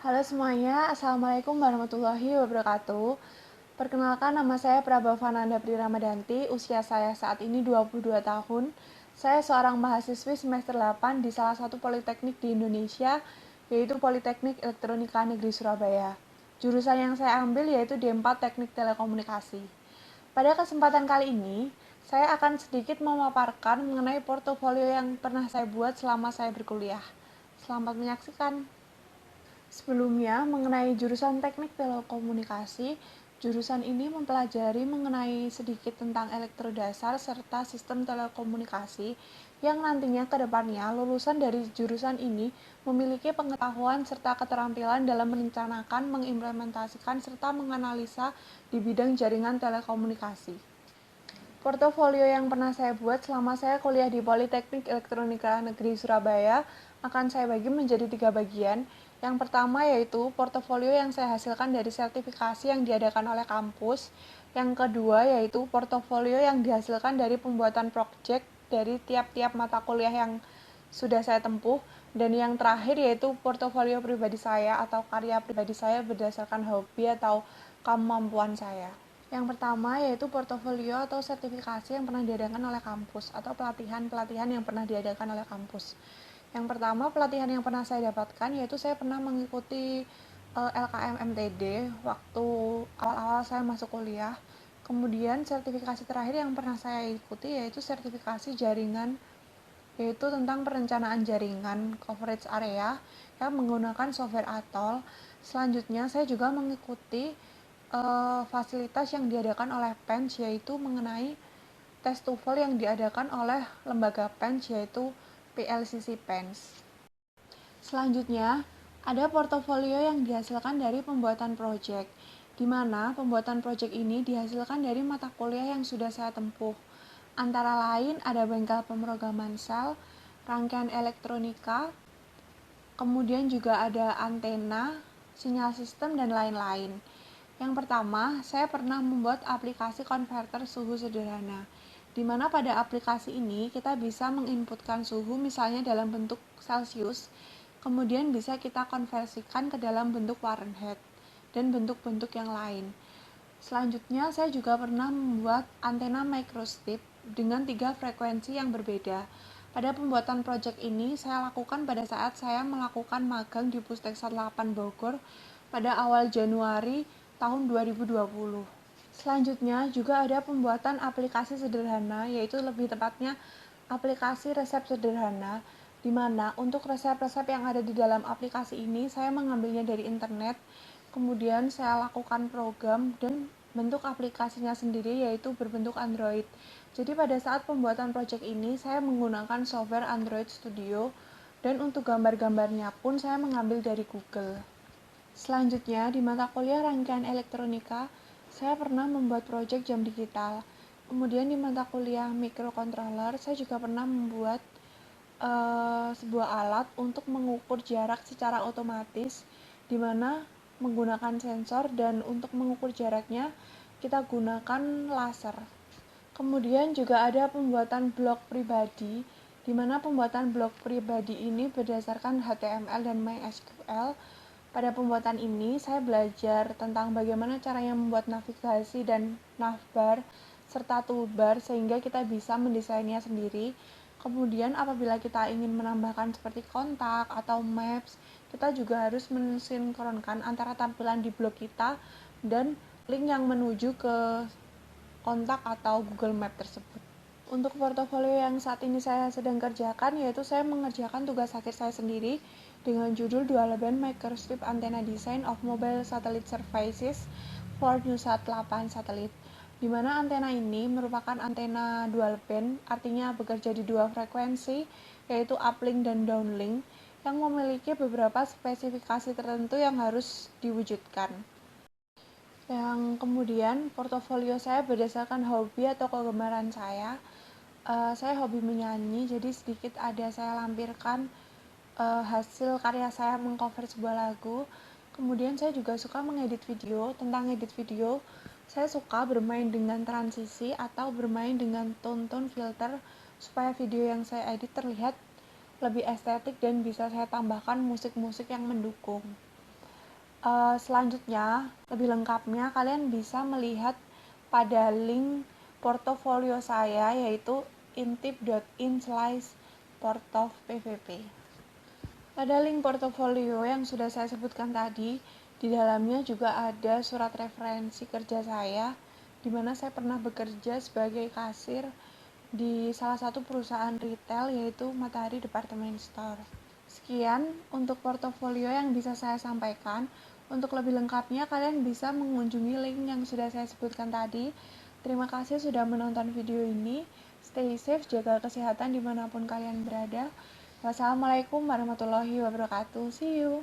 Halo semuanya, Assalamualaikum warahmatullahi wabarakatuh. Perkenalkan, nama saya Prabha Vananda Priramadanti, usia saya saat ini 22 tahun. Saya seorang mahasiswi semester 8 di salah satu politeknik di Indonesia, yaitu Politeknik Elektronika Negeri Surabaya. Jurusan yang saya ambil yaitu D4 Teknik Telekomunikasi. Pada kesempatan kali ini, saya akan sedikit memaparkan mengenai portofolio yang pernah saya buat selama saya berkuliah. Selamat menyaksikan. Sebelumnya, mengenai jurusan Teknik Telekomunikasi, jurusan ini mempelajari mengenai sedikit tentang elektrodasar serta sistem telekomunikasi yang nantinya ke depannya lulusan dari jurusan ini memiliki pengetahuan serta keterampilan dalam merencanakan, mengimplementasikan, serta menganalisa di bidang jaringan telekomunikasi. Portofolio yang pernah saya buat selama saya kuliah di Politeknik Elektronika Negeri Surabaya akan saya bagi menjadi 3 bagian. Yang pertama yaitu portofolio yang saya hasilkan dari sertifikasi yang diadakan oleh kampus. Yang kedua yaitu portofolio yang dihasilkan dari pembuatan project dari tiap-tiap mata kuliah yang sudah saya tempuh. Dan yang terakhir yaitu portofolio pribadi saya atau karya pribadi saya berdasarkan hobi atau kemampuan saya. Yang pertama yaitu portofolio atau sertifikasi yang pernah diadakan oleh kampus atau pelatihan-pelatihan yang pernah diadakan oleh kampus. Yang pertama pelatihan yang pernah saya dapatkan yaitu saya pernah mengikuti LKM MTD waktu awal-awal saya masuk kuliah. Kemudian sertifikasi terakhir yang pernah saya ikuti yaitu sertifikasi jaringan, yaitu tentang perencanaan jaringan coverage area yang menggunakan software Atoll. Selanjutnya saya juga mengikuti fasilitas yang diadakan oleh PENS yaitu mengenai tes TOEFL yang diadakan oleh lembaga PENS yaitu PLCC PENS. Selanjutnya, ada portofolio yang dihasilkan dari pembuatan proyek, di mana pembuatan proyek ini dihasilkan dari mata kuliah yang sudah saya tempuh. Antara lain ada bengkel pemrograman sel, rangkaian elektronika, kemudian juga ada antena, sinyal sistem, dan lain-lain. Yang pertama, saya pernah membuat aplikasi konverter suhu sederhana, di mana pada aplikasi ini kita bisa menginputkan suhu misalnya dalam bentuk Celcius, kemudian bisa kita konversikan ke dalam bentuk Fahrenheit, dan bentuk-bentuk yang lain. Selanjutnya, saya juga pernah membuat antena microstrip dengan 3 frekuensi yang berbeda. Pada pembuatan proyek ini, saya lakukan pada saat saya melakukan magang di Pusteksat 8 Bogor pada awal Januari tahun 2020. Selanjutnya juga ada pembuatan aplikasi sederhana, yaitu lebih tepatnya aplikasi resep sederhana, di mana untuk resep-resep yang ada di dalam aplikasi ini saya mengambilnya dari internet, kemudian saya lakukan program dan bentuk aplikasinya sendiri yaitu berbentuk Android. Jadi pada saat pembuatan project ini saya menggunakan software Android Studio dan untuk gambar-gambarnya pun saya mengambil dari Google. Selanjutnya, di mata kuliah rangkaian elektronika, saya pernah membuat proyek jam digital. Kemudian di mata kuliah microcontroller, saya juga pernah membuat sebuah alat untuk mengukur jarak secara otomatis, di mana menggunakan sensor dan untuk mengukur jaraknya kita gunakan laser. Kemudian juga ada pembuatan blog pribadi, di mana pembuatan blog pribadi ini berdasarkan HTML dan MySQL. Pada pembuatan ini, saya belajar tentang bagaimana caranya membuat navigasi dan navbar, serta toolbar, sehingga kita bisa mendesainnya sendiri. Kemudian apabila kita ingin menambahkan seperti kontak atau maps, kita juga harus mensinkronkan antara tampilan di blog kita dan link yang menuju ke kontak atau Google Map tersebut. Untuk portofolio yang saat ini saya sedang kerjakan, yaitu saya mengerjakan tugas akhir saya sendiri dengan judul Dual Band Microstrip Antenna Design of Mobile Satellite Services for Newsat 8 Satellite, di mana antena ini merupakan antena dual band, artinya bekerja di 2 frekuensi, yaitu uplink dan downlink, yang memiliki beberapa spesifikasi tertentu yang harus diwujudkan. Yang kemudian, portofolio saya berdasarkan hobi atau kegemaran saya. Saya hobi menyanyi, jadi sedikit ada saya lampirkan hasil karya saya mengcover sebuah lagu. Kemudian saya juga suka mengedit video. Tentang edit video, saya suka bermain dengan transisi atau bermain dengan tone-tone filter supaya video yang saya edit terlihat lebih estetik dan bisa saya tambahkan musik-musik yang mendukung. Selanjutnya, lebih lengkapnya kalian bisa melihat pada link portofolio saya, yaitu intip.in/portofpvp. Pada link portofolio yang sudah saya sebutkan tadi, di dalamnya juga ada surat referensi kerja saya, di mana saya pernah bekerja sebagai kasir di salah satu perusahaan retail, yaitu Matahari Department Store. Sekian untuk portofolio yang bisa saya sampaikan. Untuk lebih lengkapnya, kalian bisa mengunjungi link yang sudah saya sebutkan tadi. Terima kasih sudah menonton video ini. Stay safe, jaga kesehatan dimanapun kalian berada. Wassalamualaikum warahmatullahi wabarakatuh. See you.